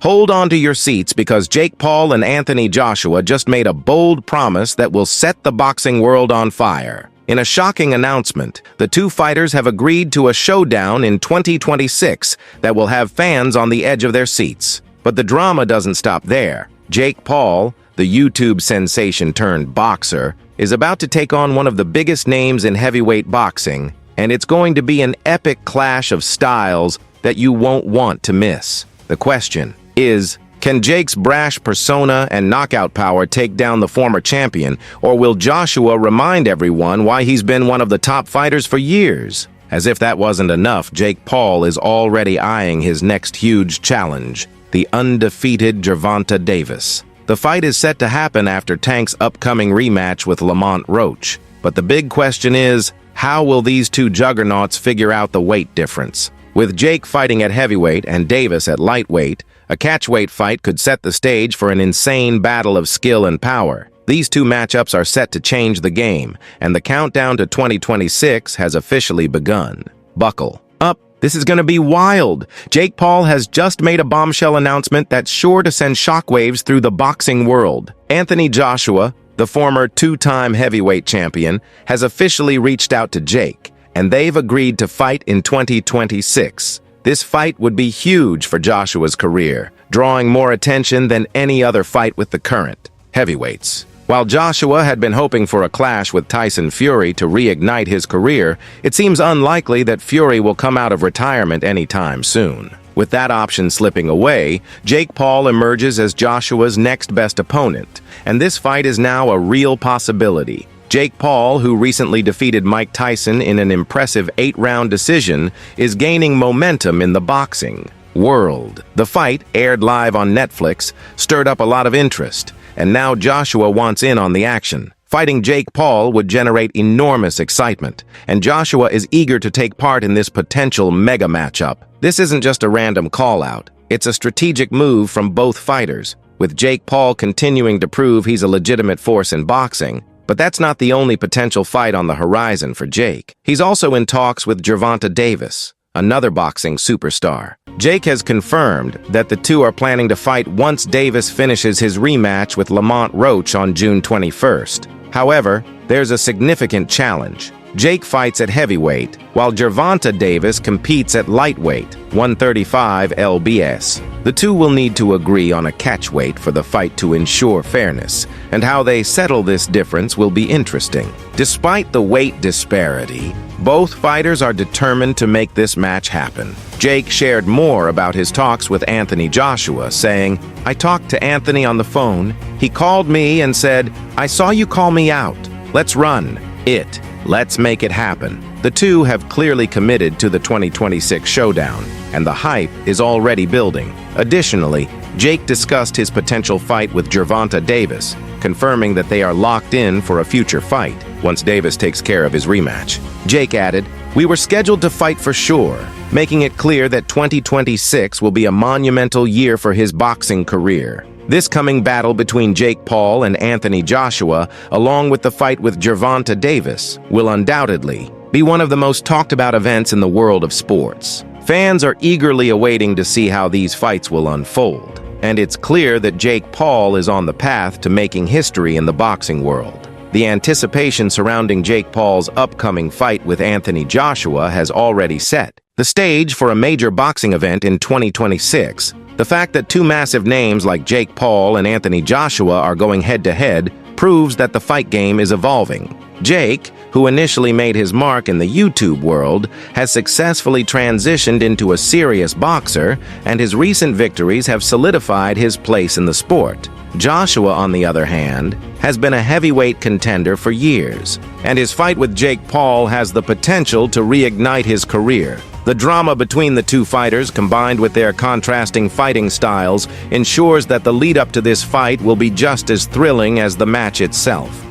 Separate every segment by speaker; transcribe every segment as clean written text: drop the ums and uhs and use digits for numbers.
Speaker 1: Hold on to your seats because Jake Paul and Anthony Joshua just made a bold promise that will set the boxing world on fire. In a shocking announcement, the two fighters have agreed to a showdown in 2026 that will have fans on the edge of their seats. But the drama doesn't stop there. Jake Paul, the YouTube sensation turned boxer, is about to take on one of the biggest names in heavyweight boxing, and it's going to be an epic clash of styles that you won't want to miss. The question is, can Jake's brash persona and knockout power take down the former champion, or will Joshua remind everyone why he's been one of the top fighters for years? As if that wasn't enough, Jake Paul is already eyeing his next huge challenge, the undefeated Gervonta Davis. The fight is set to happen after Tank's upcoming rematch with Lamont Roach. But the big question is, how will these two juggernauts figure out the weight difference? With Jake fighting at heavyweight and Davis at lightweight, a catchweight fight could set the stage for an insane battle of skill and power. These two matchups are set to change the game, and the countdown to 2026 has officially begun. Buckle up. This is going to be wild. Jake Paul has just made a bombshell announcement that's sure to send shockwaves through the boxing world. Anthony Joshua, the former two-time heavyweight champion, has officially reached out to Jake, and they've agreed to fight in 2026. This fight would be huge for Joshua's career, drawing more attention than any other fight with the current heavyweights. While Joshua had been hoping for a clash with Tyson Fury to reignite his career, it seems unlikely that Fury will come out of retirement anytime soon. With that option slipping away, Jake Paul emerges as Joshua's next best opponent, and this fight is now a real possibility. Jake Paul, who recently defeated Mike Tyson in an impressive 8-round decision, is gaining momentum in the boxing world. The fight, aired live on Netflix, stirred up a lot of interest, and now Joshua wants in on the action. Fighting Jake Paul would generate enormous excitement, and Joshua is eager to take part in this potential mega matchup. This isn't just a random call-out. It's a strategic move from both fighters, with Jake Paul continuing to prove he's a legitimate force in boxing. But that's not the only potential fight on the horizon for Jake. He's also in talks with Gervonta Davis, another boxing superstar. Jake has confirmed that the two are planning to fight once Davis finishes his rematch with Lamont Roach on June 21st. However, there's a significant challenge. Jake fights at heavyweight, while Gervonta Davis competes at lightweight, 135 lbs. The two will need to agree on a catchweight for the fight to ensure fairness, and how they settle this difference will be interesting. Despite the weight disparity, both fighters are determined to make this match happen. Jake shared more about his talks with Anthony Joshua, saying, "I talked to Anthony on the phone. He called me and said, 'I saw you call me out. Let's run it. Let's make it happen.'" The two have clearly committed to the 2026 showdown, and the hype is already building. Additionally, Jake discussed his potential fight with Gervonta Davis, confirming that they are locked in for a future fight once Davis takes care of his rematch. Jake added, "We were scheduled to fight for sure," making it clear that 2026 will be a monumental year for his boxing career. This coming battle between Jake Paul and Anthony Joshua, along with the fight with Gervonta Davis, will undoubtedly be one of the most talked about events in the world of sports. Fans are eagerly awaiting to see how these fights will unfold, and it's clear that Jake Paul is on the path to making history in the boxing world. The anticipation surrounding Jake Paul's upcoming fight with Anthony Joshua has already set the stage for a major boxing event in 2026. The fact that two massive names like Jake Paul and Anthony Joshua are going head-to-head proves that the fight game is evolving. Jake, who initially made his mark in the YouTube world, has successfully transitioned into a serious boxer, and his recent victories have solidified his place in the sport. Joshua, on the other hand, has been a heavyweight contender for years, and his fight with Jake Paul has the potential to reignite his career. The drama between the two fighters, combined with their contrasting fighting styles, ensures that the lead-up to this fight will be just as thrilling as the match itself.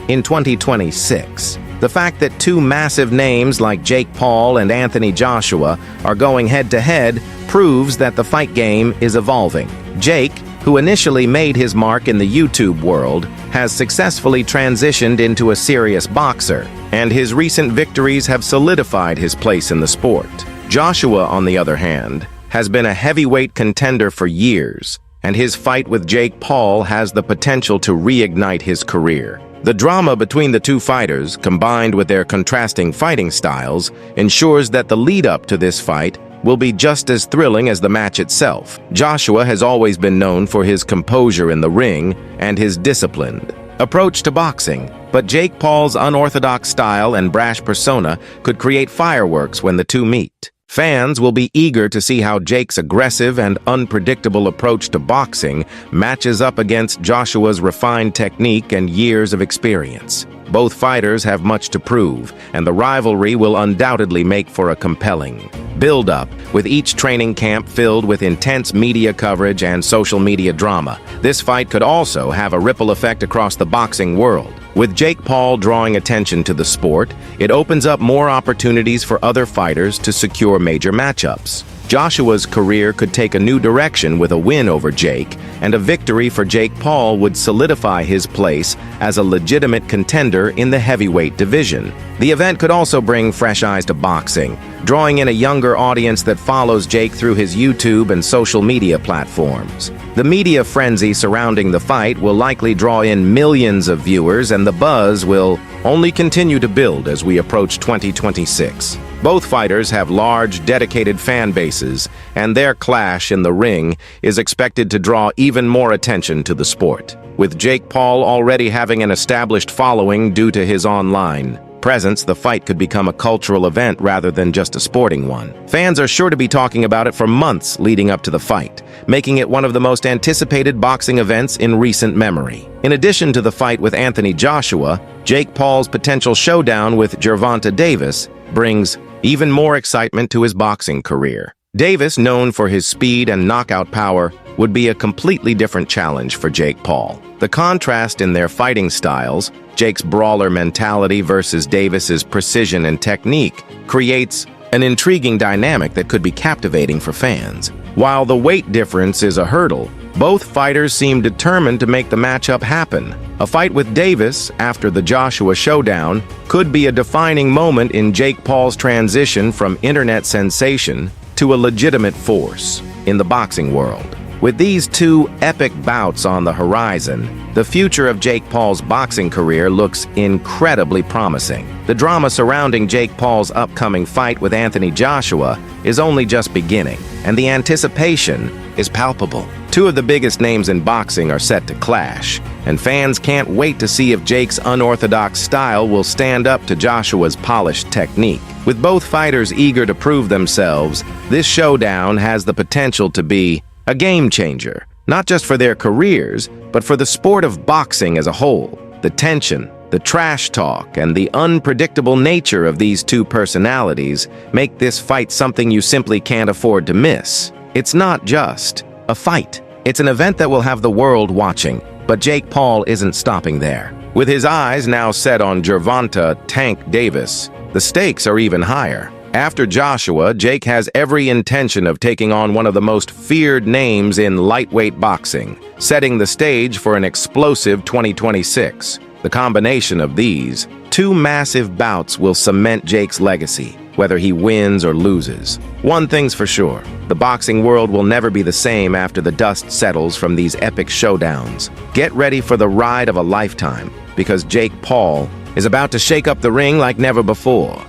Speaker 1: In 2026, the fact that two massive names like Jake Paul and Anthony Joshua are going head-to-head proves that the fight game is evolving. Jake, who initially made his mark in the YouTube world, has successfully transitioned into a serious boxer, and his recent victories have solidified his place in the sport. Joshua, on the other hand, has been a heavyweight contender for years, and his fight with Jake Paul has the potential to reignite his career. The drama between the two fighters, combined with their contrasting fighting styles, ensures that the lead-up to this fight will be just as thrilling as the match itself. Joshua has always been known for his composure in the ring and his disciplined approach to boxing, but Jake Paul's unorthodox style and brash persona could create fireworks when the two meet. Fans will be eager to see how Jake's aggressive and unpredictable approach to boxing matches up against Joshua's refined technique and years of experience. Both fighters have much to prove, and the rivalry will undoubtedly make for a compelling build-up, with each training camp filled with intense media coverage and social media drama. This fight could also have a ripple effect across the boxing world. With Jake Paul drawing attention to the sport, it opens up more opportunities for other fighters to secure major matchups. Joshua's career could take a new direction with a win over Jake, and a victory for Jake Paul would solidify his place as a legitimate contender in the heavyweight division. The event could also bring fresh eyes to boxing, drawing in a younger audience that follows Jake through his YouTube and social media platforms. The media frenzy surrounding the fight will likely draw in millions of viewers, and the buzz will only continue to build as we approach 2026. Both fighters have large, dedicated fan bases, and their clash in the ring is expected to draw even more attention to the sport. With Jake Paul already having an established following due to his online presence, the fight could become a cultural event rather than just a sporting one. Fans are sure to be talking about it for months leading up to the fight, making it one of the most anticipated boxing events in recent memory. In addition to the fight with Anthony Joshua, Jake Paul's potential showdown with Gervonta Davis brings even more excitement to his boxing career. Davis, known for his speed and knockout power, would be a completely different challenge for Jake Paul. The contrast in their fighting styles, Jake's brawler mentality versus Davis's precision and technique, creates an intriguing dynamic that could be captivating for fans. While the weight difference is a hurdle, both fighters seem determined to make the matchup happen. A fight with Davis after the Joshua showdown could be a defining moment in Jake Paul's transition from internet sensation to a legitimate force in the boxing world. With these two epic bouts on the horizon, the future of Jake Paul's boxing career looks incredibly promising. The drama surrounding Jake Paul's upcoming fight with Anthony Joshua is only just beginning, and the anticipation is palpable. Two of the biggest names in boxing are set to clash, and fans can't wait to see if Jake's unorthodox style will stand up to Joshua's polished technique. With both fighters eager to prove themselves, this showdown has the potential to be a game changer, not just for their careers, but for the sport of boxing as a whole. The tension, the trash talk, and the unpredictable nature of these two personalities make this fight something you simply can't afford to miss. It's not just a fight. It's an event that will have the world watching, but Jake Paul isn't stopping there. With his eyes now set on Gervonta "Tank" Davis, the stakes are even higher. After Joshua, Jake has every intention of taking on one of the most feared names in lightweight boxing, setting the stage for an explosive 2026. The combination of these two massive bouts will cement Jake's legacy, whether he wins or loses. One thing's for sure, the boxing world will never be the same after the dust settles from these epic showdowns. Get ready for the ride of a lifetime, because Jake Paul is about to shake up the ring like never before.